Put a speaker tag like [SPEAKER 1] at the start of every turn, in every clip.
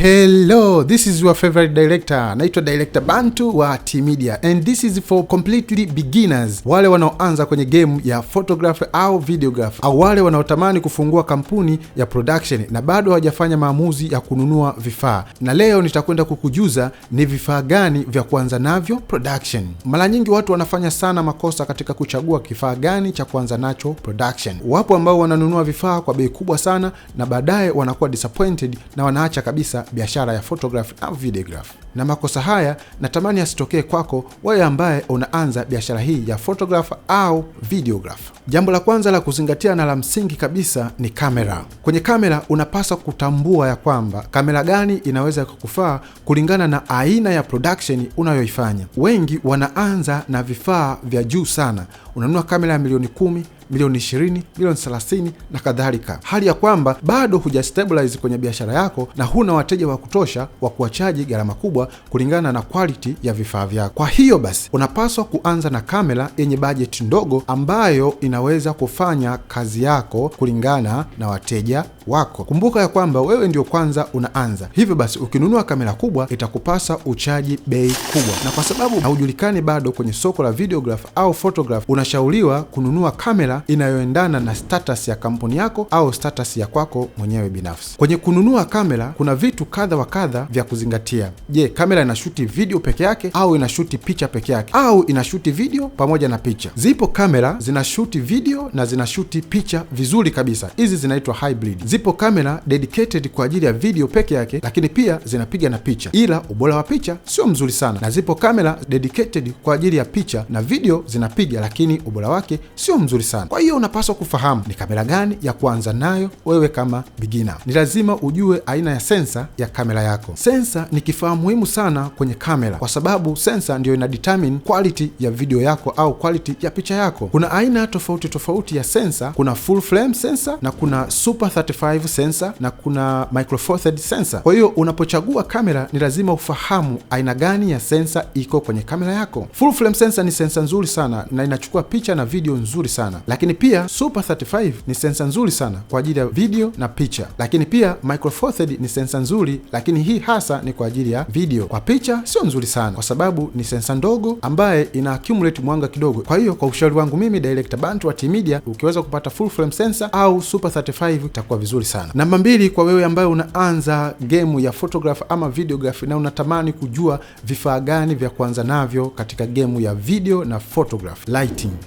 [SPEAKER 1] Hello, this is your favorite director. Naitwa Director Bantu wa T-Media and this is for completely beginners, wale wanaoanza kwenye game ya photography au videography, au wale wanaotamani kufungua kampuni ya production na bado hawajafanya maamuzi ya kununua vifaa. Na leo nitakwenda kukujuza ni vifaa gani vya kuanza navyo production. Mara nyingi watu wanafanya sana makosa katika kuchagua kifaa gani cha kuanza nacho production. Wapo ambao wananunua vifaa kwa bei kubwa sana na baadaye wanakuwa disappointed na wanaacha kabisa biashara ya photography au videography. Na makosa haya natamani yasitokee kwako wewe ambaye unaanza biashara hii ya photography au videography. Jambo la kwanza la kuzingatia na la msingi kabisa ni kamera. Kwenye kamera unapaswa kutambua ya kwamba kamera gani inaweza kukufaa kulingana na aina ya production unayoifanya. Wengi wanaanza na vifaa vya juu sana. Unanunua kamera ya milioni 10, milioni 20, milioni 30 na kadhalika. Hali ya kwamba bado hujastabilize kwenye biashara yako na huna wateja wa kutosha wa kuwachaji gharama kubwa kulingana na quality ya vifaa vyako. Kwa hiyo basi unapaswa kuanza na kamera yenye budget ndogo ambayo inaweza kufanya kazi yako kulingana na wateja wako. Kumbuka ya kwamba wewe ndio kwanza unaanza. Hivyo basi ukinunua kamera kubwa itakupasa uchaji bei kubwa. Na kwa sababu haujulikani bado kwenye soko la videography au photography, unashauriwa kununua kamera inayoendana na status ya kampuni yako au status ya kwako mwenyewe binafsi. Kwenye kununua kamera kuna vitu kadha wa kadha vya kuzingatia. Je, kamera inashuti video peke yake au inashuti picha peke yake au inashuti video pamoja na picha? Zipo kamera zinashuti video na zinashuti picha vizuri kabisa. Hizi zinaitwa hybrid. Zipo kamera dedicated kwa ajili ya video peke yake lakini pia zinapiga na picha, ila ubora wa picha sio mzuri sana. Na zipo kamera dedicated kwa ajili ya picha na video zinapiga lakini ubora wake sio mzuri sana. Kwa hiyo unapaswa kufahamu ni kamera gani ya kuanza nayo wewe kama beginner. Ni lazima ujue aina ya sensa ya kamera yako. Sensa ni kifaa muhimu sana kwenye kamera kwa sababu sensa ndio ina determine quality ya video yako au quality ya picha yako. Kuna aina tofauti ya sensa. Kuna full frame sensor na kuna super 35 sensor na kuna micro four thirds sensor. Kwa hiyo unapochagua kamera ni lazima ufahamu aina gani ya sensa iko kwenye kamera yako. Full frame sensor ni sensa nzuri sana na inachukua picha na video nzuri sana. Lakini pia Super 35 ni sensa nzuri sana kwa ajili ya video na picha. Lakini pia Micro Four Thirds ni sensa nzuri, lakini hii hasa ni kwa ajili ya video. Kwa picha sio nzuri sana kwa sababu ni sensa ndogo ambaye ina accumulate mwanga kidogo. Kwa hiyo kwa ushauri wangu mimi Director Bantu wa T-Media, ukiweza kupata full frame sensor au Super 35 itakuwa vizuri sana. Namba 2, kwa wewe ambaye unaanza game ya photography ama videography na unatamani kujua vifaa gani vya kuanza navyo katika game ya video na photography.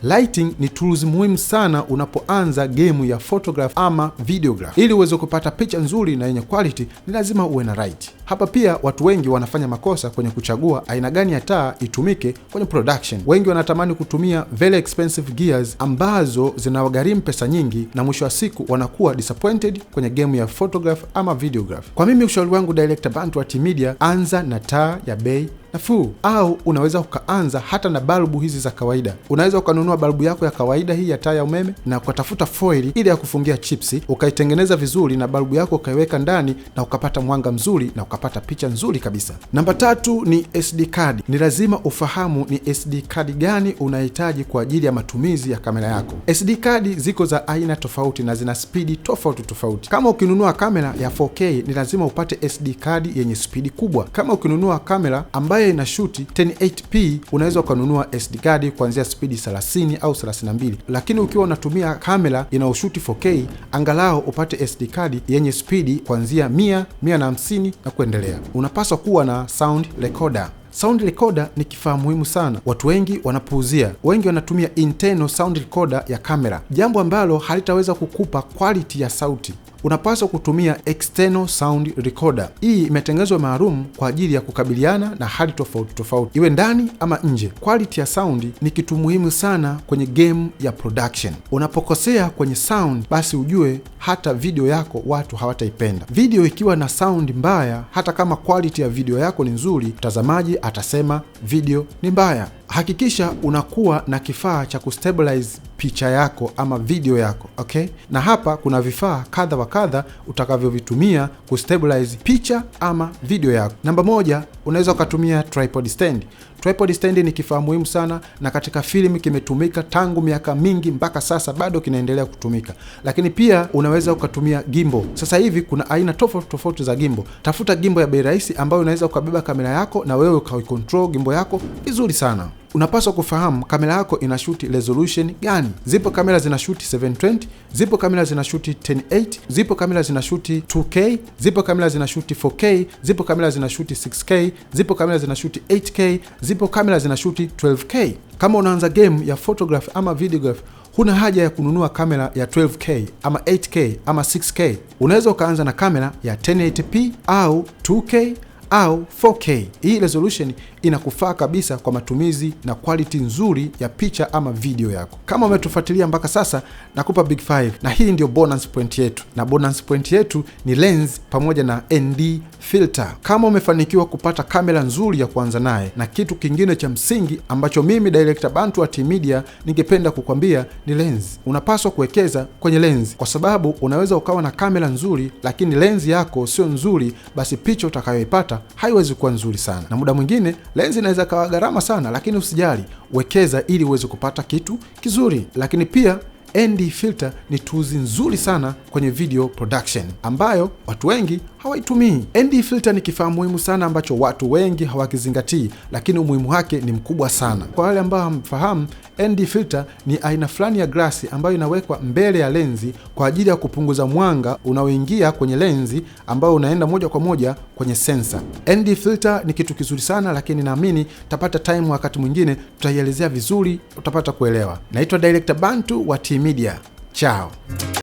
[SPEAKER 1] Lighting ni tools muhimu sana unapoanza game ya photography ama videography. Ili uweze kupata picha nzuri na yenye quality ni lazima uwe na light. Hapa pia watu wengi wanafanya makosa kwenye kuchagua aina gani ya taa itumike kwenye production. Wengi wanatamani kutumia very expensive gears ambazo zinawagharimu pesa nyingi na mwisho wa siku wanakuwa disappointed kwenye game ya photography ama videography. Kwa mimi ushauri wangu Director Bantu wa T-Media, anza na taa ya bei nafuu, au unaweza ukaanza hata na balbu hizi za kawaida. Unaweza ukanunua balbu yako ya kawaida hii ya taa ya umeme na ukatafuta foil ile ya kufungia chipsi, ukaitengeneza vizuri na balbu yako ukaiweka ndani na ukapata mwanga mzuri na ukapata picha nzuri kabisa. Namba 3 ni SD card. Ni lazima ufahamu ni SD card gani unahitaji kwa ajili ya matumizi ya kamera yako. SD card ziko za aina tofauti na zina spidi tofauti. Kama ukinunua kamera ya 4K ni lazima upate SD card yenye spidi kubwa. Kama ukinunua kamera ambaye ina shoot 1080p unaweza ukanunua SD card kuanzia spidi 30 au 32. Lakini ukiwa unatumia kamera inayoshuti 4K angalau upate SD card yenye spidi kuanzia 100, 150 na kuendelea. Unapaswa kuwa na sound recorder. Sound recorder ni kifaa muhimu sana. Watu wengi wanapuuzia. Wengi wanatumia internal sound recorder ya kamera, jambo ambalo halitaweza kukupa quality ya sauti. Unapaswa kutumia external sound recorder. Hii imetengenezwa maalum kwa ajili ya kukabiliana na hali tofauti, iwe ndani ama nje. Quality ya sound ni kitu muhimu sana kwenye game ya production. Unapokosea kwenye sound, basi ujue hata video yako watu hawataipenda. Video ikiwa na sound mbaya, hata kama quality ya video yako ni nzuri, mtazamaji atasema video ni mbaya. Hakikisha unakuwa na kifaa cha kustabilize picha yako ama video yako, okay? Na hapa kuna vifaa kadha wa kadha utakavyovitumia kustabilize picha ama video yako. Namba 1, unaweza ukatumia tripod stand. Tripod stand ni kifaa muhimu sana, na katika film kimetumika tangu miaka mingi mpaka sasa bado kinaendelea kutumika. Lakini pia unaweza ukatumia gimbal. Sasa hivi kuna aina tofauti za gimbal. Tafuta gimbal ya bei rahisi ambayo unaweza ukabeba kamera yako na wewe ukaicontrol gimbal yako vizuri sana. Unapaswa kufahamu kamera yako inashuti resolution gani. Zipo kamera zinashuti 720, zipo kamera zinashuti 1080, zipo kamera zinashuti 2K, zipo kamera zinashuti 4K, zipo kamera zinashuti 6K, zipo kamera zinashuti 8K, zipo kamera zinashuti 12K. Kama unaanza game ya photography ama videography, huna haja ya kununua kamera ya 12K ama 8K ama 6K. Unaweza ukaanza na kamera ya 1080p au 2K au 4K. Hii resolution inakufaa kabisa kwa matumizi na quality nzuri ya picha ama video yako. Kama umetufuatilia mpaka sasa, nakupa big 5, na hii ndio bonus point yetu. Na bonus point yetu ni lens pamoja na ND filter. Kama umefanikiwa kupata kamera nzuri ya kuanza naye, na kitu kingine cha msingi ambacho mimi Director Bantu wa T-Media ningependa kukwambia ni lens. Unapaswa kuwekeza kwenye lens, kwa sababu unaweza ukawa na kamera nzuri lakini lens yako sio nzuri, basi picha utakayoipata haiwezi kuwa nzuri sana. Na muda mwingine lens inaweza kawa gharama sana, lakini usijali, wekeza ili uweze kupata kitu kizuri. Lakini pia ND filter ni tools nzuri sana kwenye video production ambayo watu wengi hawaitumii. ND filter ni kifaa muhimu sana ambacho watu wengi hawakizingatii, lakini umuhimu wake ni mkubwa sana. Kwa wale ambao hamfahamu, ND filter ni aina fulani ya glasi ambayo inawekwa mbele ya lenzi kwa ajili ya kupunguza mwanga unaoingia kwenye lenzi ambao unaenda moja kwa moja kwenye sensor. ND filter ni kitu kizuri sana, lakini naamini tapata time wakati mwingine tutaielezea vizuri, utapata kuelewa. Naitwa Director Bantu wa T-Media. Ciao.